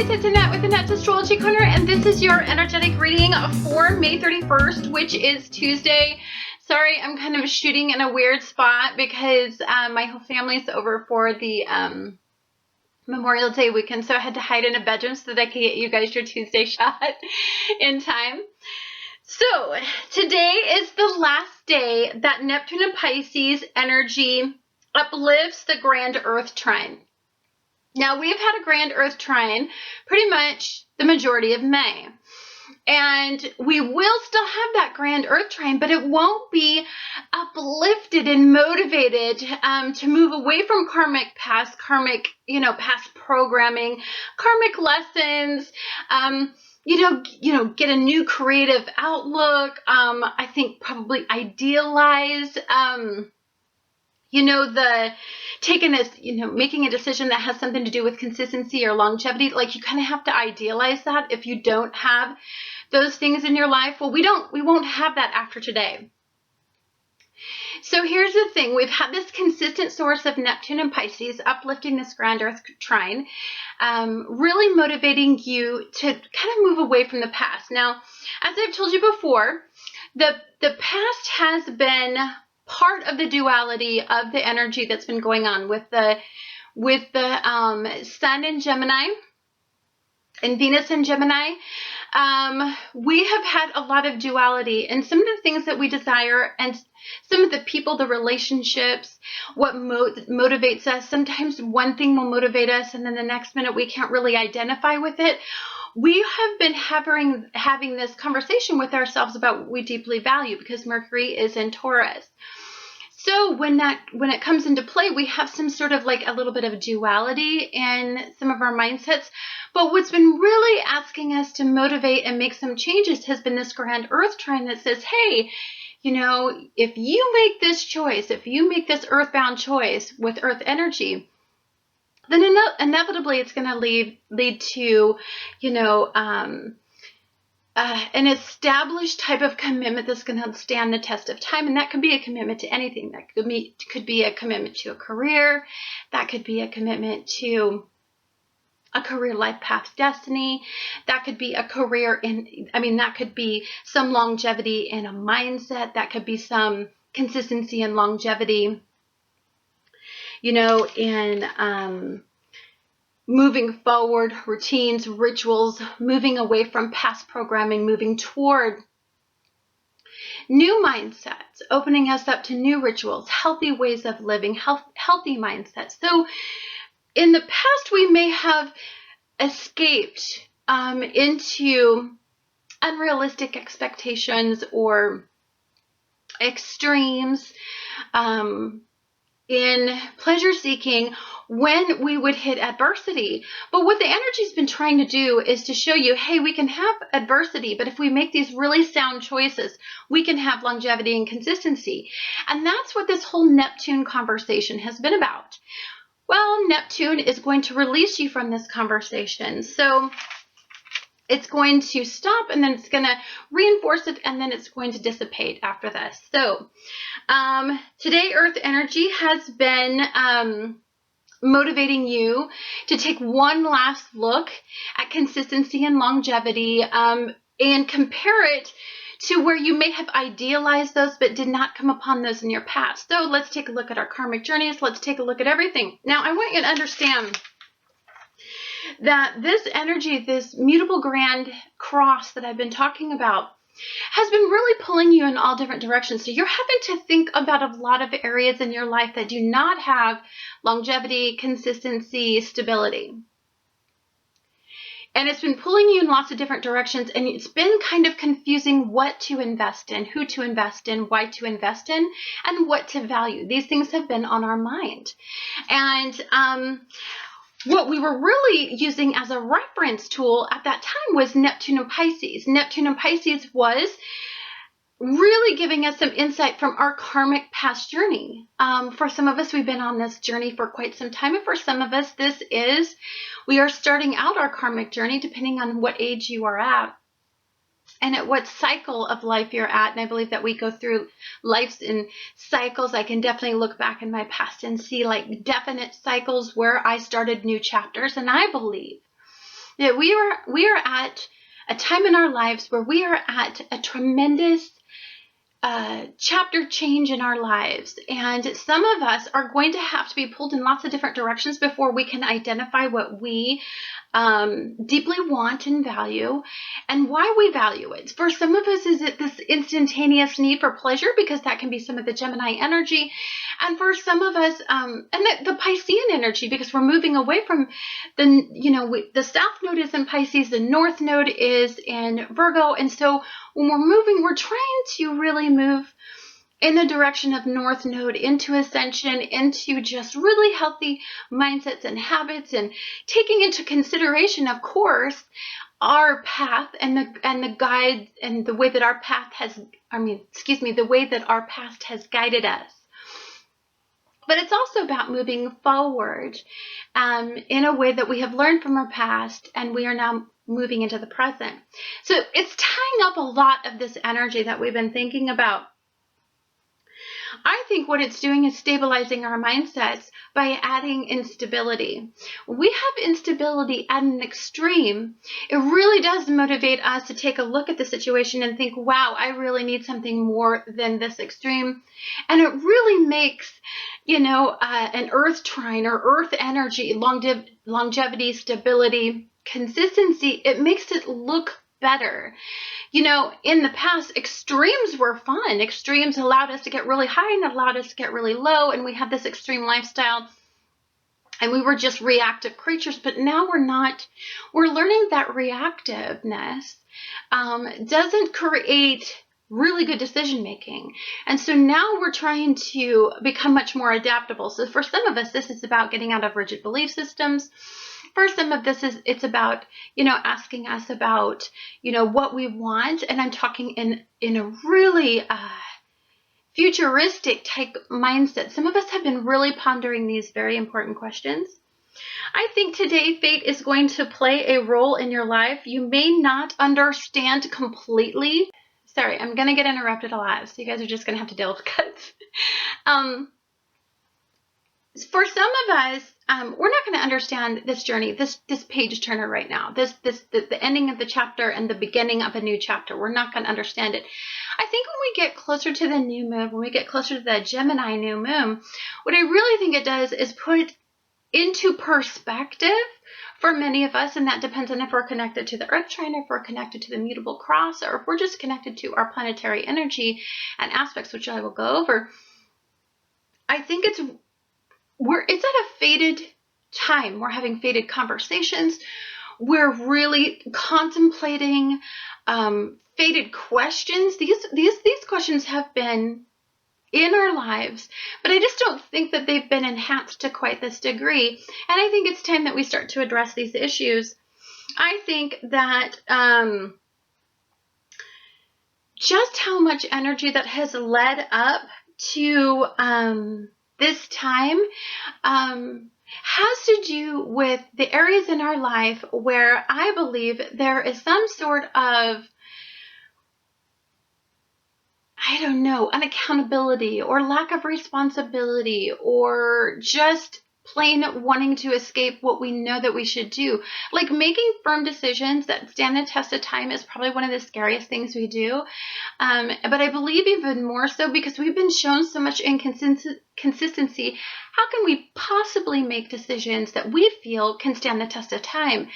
guys, it's Annette with Annette's Astrology Corner, and this is your energetic reading for May 31st, which is Tuesday. Sorry, I'm kind of shooting in a weird spot because my whole family's over for the Memorial Day weekend, so I had to hide in a bedroom so that I could get you guys your Tuesday shot in time. So, today is the last day that Neptune and Pisces energy uplifts the Grand Earth Trine. Now, we've had a Grand Earth Trine pretty much the majority of May. And we will still have that Grand Earth Trine, but it won't be uplifted and motivated to move away from past programming, karmic lessons, get a new creative outlook. I think probably idealize, making a decision that has something to do with consistency or longevity. Like, you kind of have to idealize that if you don't have those things in your life. Well, we won't have that after today. So here's the thing. We've had this consistent source of Neptune and Pisces uplifting this Grand Earth Trine, really motivating you to kind of move away from the past. Now, as I've told you before, the past has been part of the duality of the energy that's been going on with the Sun in Gemini and Venus in Gemini. We have had a lot of duality, and some of the things that we desire and some of the people, the relationships, what motivates us. Sometimes one thing will motivate us, and then the next minute we can't really identify with it. We have been having this conversation with ourselves about what we deeply value, because Mercury is in Taurus. So when it comes into play, we have some sort of like a little bit of duality in some of our mindsets. But what's been really asking us to motivate and make some changes has been this Grand Earth Trine that says, hey, if you make this choice, if you make this earthbound choice with Earth energy, then inevitably it's going to lead to, an established type of commitment that's going to stand the test of time. And that could be a commitment to anything. That could be a commitment to a career. That could be a commitment to a career, life path, destiny. That could be a career that could be some longevity in a mindset. That could be some consistency and longevity, in moving forward, routines, rituals, moving away from past programming, moving toward new mindsets, opening us up to new rituals, healthy ways of living, healthy mindsets. So in the past, we may have escaped into unrealistic expectations or extremes in pleasure seeking when we would hit adversity. But what the energy's been trying to do is to show you, hey, we can have adversity, but if we make these really sound choices, we can have longevity and consistency. And that's what this whole Neptune conversation has been about. Well, Neptune is going to release you from this conversation. So it's going to stop, and then it's going to reinforce it, and then it's going to dissipate after this. So today, Earth energy has been motivating you to take one last look at consistency and longevity and compare it to where you may have idealized those but did not come upon those in your past. So let's take a look at our karmic journeys. Let's take a look at everything. Now, I want you to understand that this energy, this mutable grand cross that I've been talking about, has been really pulling you in all different directions. So you're having to think about a lot of areas in your life that do not have longevity, consistency, stability. And it's been pulling you in lots of different directions, and it's been kind of confusing what to invest in, who to invest in, why to invest in, and what to value. These things have been on our mind. And what we were really using as a reference tool at that time was Neptune and Pisces. Neptune and Pisces was really giving us some insight from our karmic past journey. For some of us, we've been on this journey for quite some time. And for some of us, we are starting out our karmic journey, depending on what age you are at and at what cycle of life you're at. And I believe that we go through lives in cycles. I can definitely look back in my past and see like definite cycles where I started new chapters. And I believe that we are at a time in our lives where we are at a tremendous chapter change in our lives, and some of us are going to have to be pulled in lots of different directions before we can identify what we deeply want and value, and why we value it. For some of us, is it this instantaneous need for pleasure, because that can be some of the Gemini energy, and for some of us, and the Piscean energy, because we're moving away from the South Node is in Pisces, the North Node is in Virgo, and so when we're moving, we're trying to really move in the direction of North Node, into ascension, into just really healthy mindsets and habits, and taking into consideration, of course, our path and the guide and the way that our path has, the way that our past has guided us. But it's also about moving forward in a way that we have learned from our past, and we are now moving into the present. So it's tying up a lot of this energy that we've been thinking about. I think what it's doing is stabilizing our mindsets by adding instability. When we have instability at an extreme, it really does motivate us to take a look at the situation and think, wow, I really need something more than this extreme. And it really makes, an Earth Trine or Earth energy, longevity, stability, consistency, it makes it look better. In the past, extremes were fun. Extremes allowed us to get really high and allowed us to get really low, and we had this extreme lifestyle, and we were just reactive creatures. But now we're not. We're learning that reactiveness doesn't create really good decision making, and so now we're trying to become much more adaptable. So for some of us, this is about getting out of rigid belief systems. For some of this, it's about, asking us about, what we want. And I'm talking in a really futuristic type mindset. Some of us have been really pondering these very important questions. I think today fate is going to play a role in your life. You may not understand completely. Sorry, I'm going to get interrupted a lot, so you guys are just going to have to deal with cuts. For some of us, we're not going to understand this journey, this page turner right now, the ending of the chapter and the beginning of a new chapter. We're not going to understand it. I think when we get closer to the new moon, when we get closer to the Gemini new moon, what I really think it does is put into perspective for many of us, and that depends on if we're connected to the Earth Trine, if we're connected to the mutable cross, or if we're just connected to our planetary energy and aspects, which I will go over. I think it's at a fated time. We're having fated conversations. We're really contemplating fated questions. These questions have been in our lives, but I just don't think that they've been enhanced to quite this degree. And I think it's time that we start to address these issues. I think that just how much energy that has led up to this time has to do with the areas in our life where I believe there is some sort of, unaccountability or lack of responsibility, or just plain wanting to escape what we know that we should do. Like making firm decisions that stand the test of time is probably one of the scariest things we do. But I believe even more so because we've been shown so much inconsistency. How can we possibly make decisions that we feel can stand the test of time?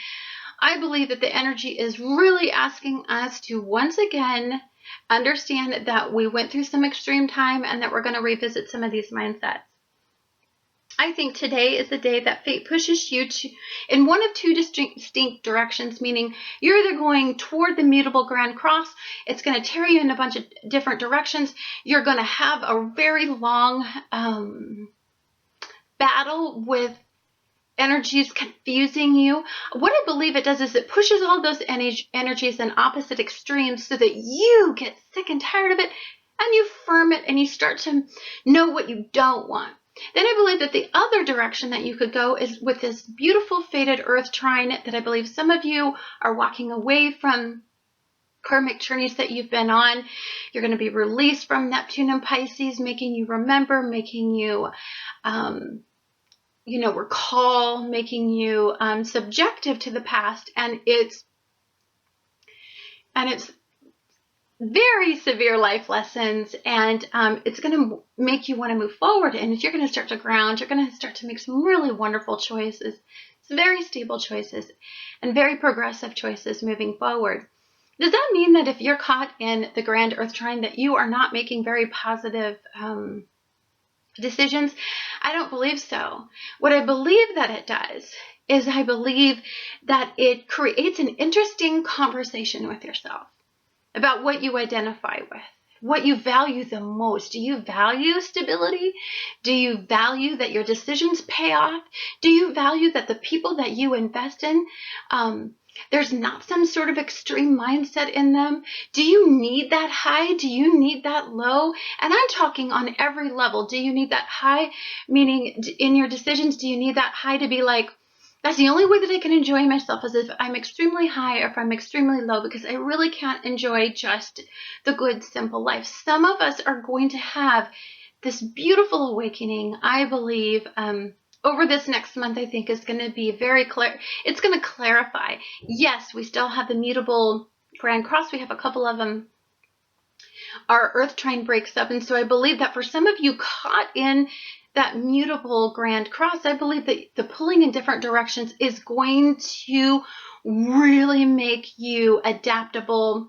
I believe that the energy is really asking us to once again understand that we went through some extreme time and that we're going to revisit some of these mindsets. I think today is the day that fate pushes you in one of two distinct directions, meaning you're either going toward the mutable grand cross, it's going to tear you in a bunch of different directions, you're going to have a very long battle with energies confusing you. What I believe it does is it pushes all those energies in opposite extremes so that you get sick and tired of it and you firm it and you start to know what you don't want. Then I believe that the other direction that you could go is with this beautiful fated Earth Trine that I believe some of you are walking away from karmic journeys that you've been on. You're going to be released from Neptune and Pisces, making you remember, making you recall, making you subjective to the past, and it's very severe life lessons, and it's going to make you want to move forward, and you're going to start to ground. You're going to start to make some really wonderful choices, some very stable choices, and very progressive choices moving forward. Does that mean that if you're caught in the Grand Earth Trine that you are not making very positive decisions? I don't believe so. What I believe that it does is I believe that it creates an interesting conversation with yourself about what you identify with, what you value the most. Do you value stability? Do you value that your decisions pay off? Do you value that the people that you invest in, there's not some sort of extreme mindset in them? Do you need that high? Do you need that low? And I'm talking on every level. Do you need that high, meaning in your decisions, do you need that high to be like, that's the only way that I can enjoy myself, is if I'm extremely high or if I'm extremely low, because I really can't enjoy just the good, simple life. Some of us are going to have this beautiful awakening, I believe, over this next month. I think is going to be very clear. It's going to clarify. Yes, we still have the mutable Grand Cross. We have a couple of them. Our Earth Trine breaks up, and so I believe that for some of you caught in that mutable Grand Cross, I believe that the pulling in different directions is going to really make you adaptable.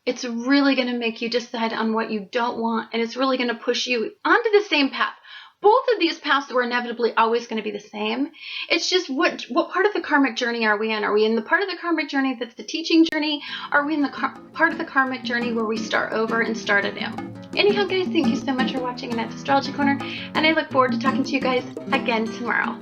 It's really going to make you decide on what you don't want, and it's really going to push you onto the same path. Both of these paths were inevitably always going to be the same. It's just what part of the karmic journey are we in? Are we in the part of the karmic journey that's the teaching journey? Are we in the part of the karmic journey where we start over and start anew? Anyhow, guys, thank you so much for watching Annette's Astrology Corner, and I look forward to talking to you guys again tomorrow.